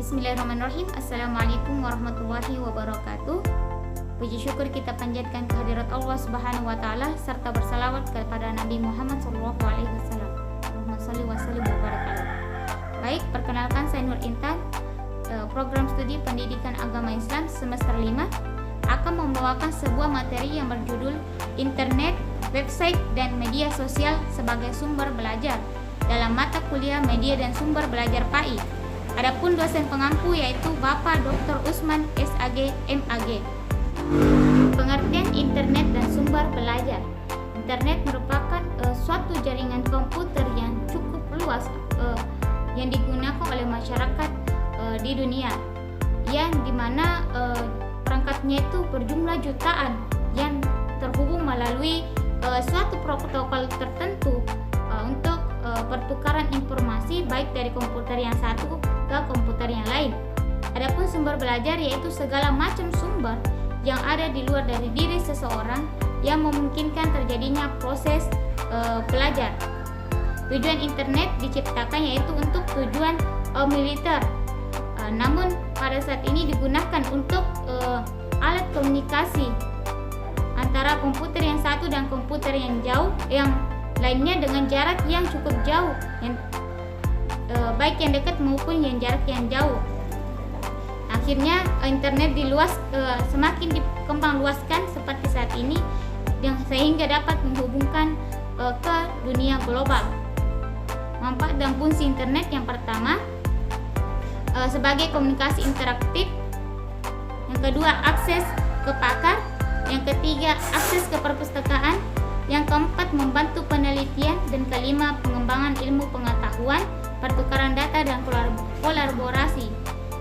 Bismillahirrahmanirrahim. Assalamualaikum warahmatullahi wabarakatuh. Puji syukur kita panjatkan kehadirat Allah Subhanahu wa taala serta bersalawat kepada Nabi Muhammad sallallahu alaihi wasallam. Allahumma shalli wa sallim wa barik alaihi. Baik, perkenalkan saya Nur Intan. Program studi Pendidikan Agama Islam semester 5 akan membawakan sebuah materi yang berjudul Internet, Website, dan Media Sosial sebagai sumber belajar dalam mata kuliah Media dan Sumber Belajar PAI. Adapun dosen pengampu yaitu Bapak Dr. Usman SAG MAG. Pengertian internet dan sumber belajar. Internet merupakan suatu jaringan komputer yang cukup luas yang digunakan oleh masyarakat di dunia, yang dimana perangkatnya itu berjumlah jutaan yang terhubung melalui suatu protokol tertentu untuk pertukaran informasi baik dari komputer yang satu ke komputer yang lain. Adapun sumber belajar yaitu segala macam sumber yang ada di luar dari diri seseorang yang memungkinkan terjadinya proses belajar. Tujuan internet diciptakan yaitu untuk tujuan militer. Namun pada saat ini digunakan untuk alat komunikasi antara komputer yang satu dan komputer yang jauh, yang lainnya dengan jarak yang cukup jauh, baik yang dekat maupun yang jarak yang jauh. Akhirnya internet semakin dikembang luaskan seperti saat ini, sehingga dapat menghubungkan ke dunia global. Manfaat dan fungsi internet yang pertama sebagai komunikasi interaktif, yang kedua akses ke pakar, yang ketiga akses ke perpustakaan, yang keempat membantu penelitian, dan kelima pengembangan ilmu pengetahuan, pertukaran data, dan kolaborasi.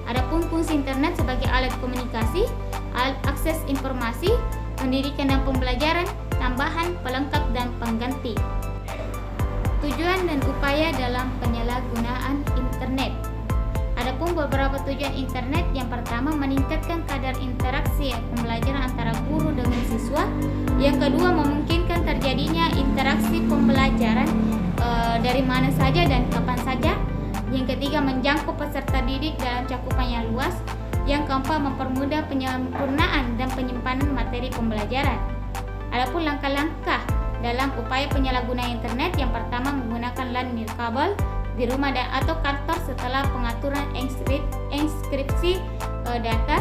Adapun fungsi internet sebagai alat komunikasi, alat akses informasi, pendidikan dan pembelajaran, tambahan, pelengkap, dan pengganti. Tujuan dan upaya dalam penyalahgunaan internet. Adapun beberapa tujuan internet, yang pertama meningkatkan kadar interaksi pembelajaran antara guru dengan siswa, yang kedua memungkinkan terjadinya interaksi pembelajaran dari mana saja dan kapan saja, yang ketiga menjangkau peserta didik dalam cakupan yang luas, yang keempat mempermudah penyempurnaan dan penyimpanan materi pembelajaran. Adapun langkah-langkah dalam upaya penyalahgunaan internet, yang pertama menggunakan LAN nirkabel di rumah atau kantor setelah pengaturan enkripsi data.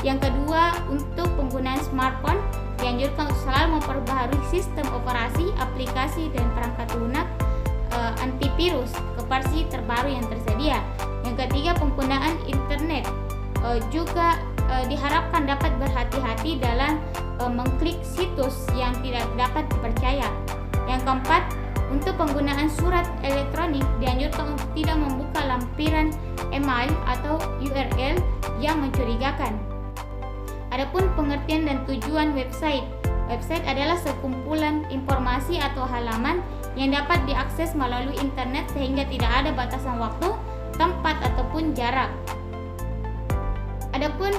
Yang kedua, untuk penggunaan smartphone dianjurkan untuk selalu memperbaharui sistem operasi, aplikasi, dan perangkat lunak antivirus ke versi terbaru yang tersedia. Yang ketiga, penggunaan internet juga diharapkan dapat berhati-hati dalam mengklik situs yang tidak dapat dipercaya. Yang keempat, untuk penggunaan surat elektronik dianjurkan untuk tidak membuka lampiran email atau URL yang mencurigakan. Adapun pengertian dan tujuan website. Website adalah sekumpulan informasi atau halaman yang dapat diakses melalui internet sehingga tidak ada batasan waktu, tempat, ataupun jarak. Adapun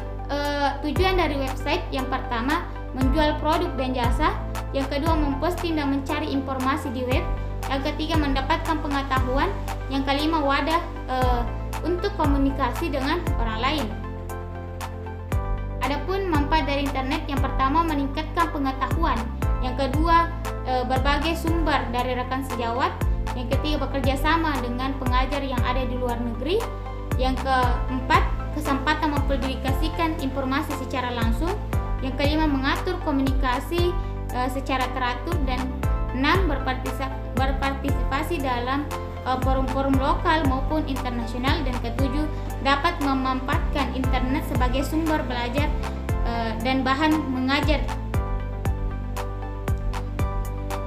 tujuan dari website, yang pertama menjual produk dan jasa, yang kedua memposting dan mencari informasi di web, yang ketiga mendapatkan pengetahuan, yang kelima wadah untuk komunikasi dengan orang lain. Adapun manfaat dari internet, yang pertama meningkatkan pengetahuan, yang kedua berbagai sumber dari rekan sejawat, yang ketiga bekerja sama dengan pengajar yang ada di luar negeri, yang keempat kesempatan mempublikasikan informasi secara langsung, yang kelima mengatur komunikasi secara teratur, dan 6 berpartisipasi dalam forum-forum lokal maupun internasional, dan ketujuh dapat memanfaatkan internet sebagai sumber belajar dan bahan mengajar.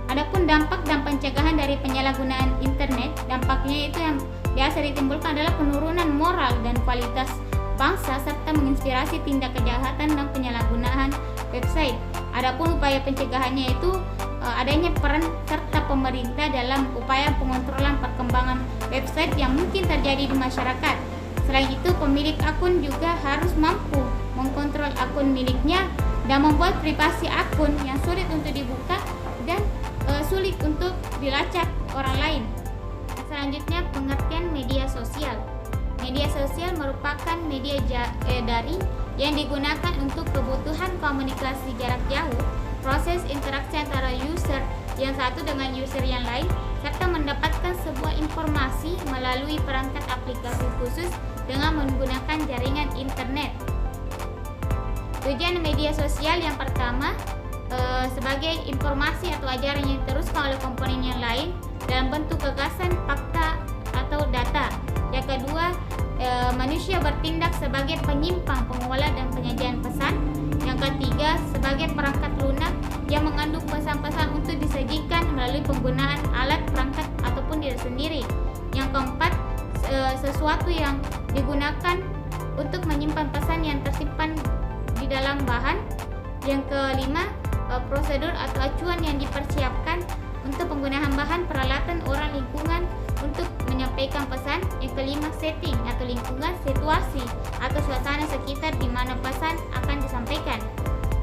Adapun dampak dan pencegahan dari penyalahgunaan internet, dampaknya itu yang biasa ditimbulkan adalah penurunan moral dan kualitas bangsa serta menginspirasi tindak kejahatan dan penyalahgunaan website. Adapun upaya pencegahannya itu adanya peran serta pemerintah dalam upaya pengontrolan perkembangan website yang mungkin terjadi di masyarakat. Selain itu, pemilik akun juga harus mampu mengkontrol akun miliknya dan membuat privasi akun yang sulit untuk dibuka dan sulit untuk dilacak orang lain. Selanjutnya, pengertian media sosial. media sosial merupakan media daring yang digunakan untuk kebutuhan komunikasi jarak jauh, proses interaksi antara user yang satu dengan user yang lain, serta mendapatkan sebuah informasi melalui perangkat aplikasi khusus dengan menggunakan jaringan internet. Tujuan media sosial yang pertama sebagai informasi atau ajaran yang diteruskan oleh komponen yang lain dalam bentuk gagasan, fakta, atau data. Yang kedua, manusia bertindak sebagai penyimpang, pengolah, dan penyajian pesan. Yang ketiga, sebagai perangkat lunak yang mengandung pesan-pesan untuk disajikan melalui penggunaan alat perangkat ataupun diri sendiri. Yang keempat, sesuatu yang digunakan untuk menyimpan pesan yang tersimpan di dalam bahan. Yang kelima, prosedur atau acuan yang dipersiapkan untuk penggunaan bahan, peralatan, orang, lingkungan untuk menyampaikan pesan. Yang kelima, setting atau lingkungan, situasi atau suasana sekitar di mana pesan akan disampaikan.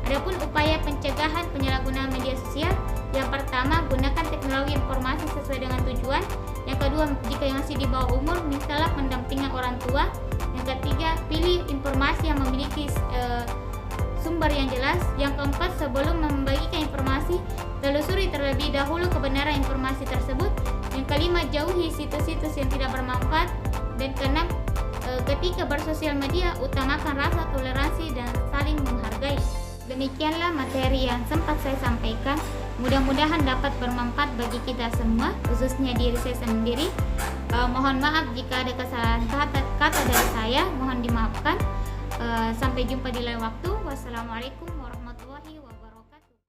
Adapun upaya pencegahan penyalahgunaan media sosial, yang pertama, gunakan teknologi informasi sesuai dengan tujuan. Yang kedua, jika masih di bawah umur, mintalah pendampingan orang tua. Yang ketiga, pilih informasi yang memiliki sumber yang jelas. Yang keempat, sebelum membagikan informasi, telusuri terlebih dahulu kebenaran informasi tersebut. Yang kelima, jauhi situs-situs yang tidak bermanfaat. Dan keenam, ketika bersosial media, utamakan rasa toleransi dan saling menghargai. Demikianlah materi yang sempat saya sampaikan. Mudah-mudahan dapat bermanfaat bagi kita semua, khususnya diri saya sendiri. Mohon maaf jika ada kesalahan kata dari saya, mohon dimaafkan. Sampai jumpa di lain waktu. Wassalamualaikum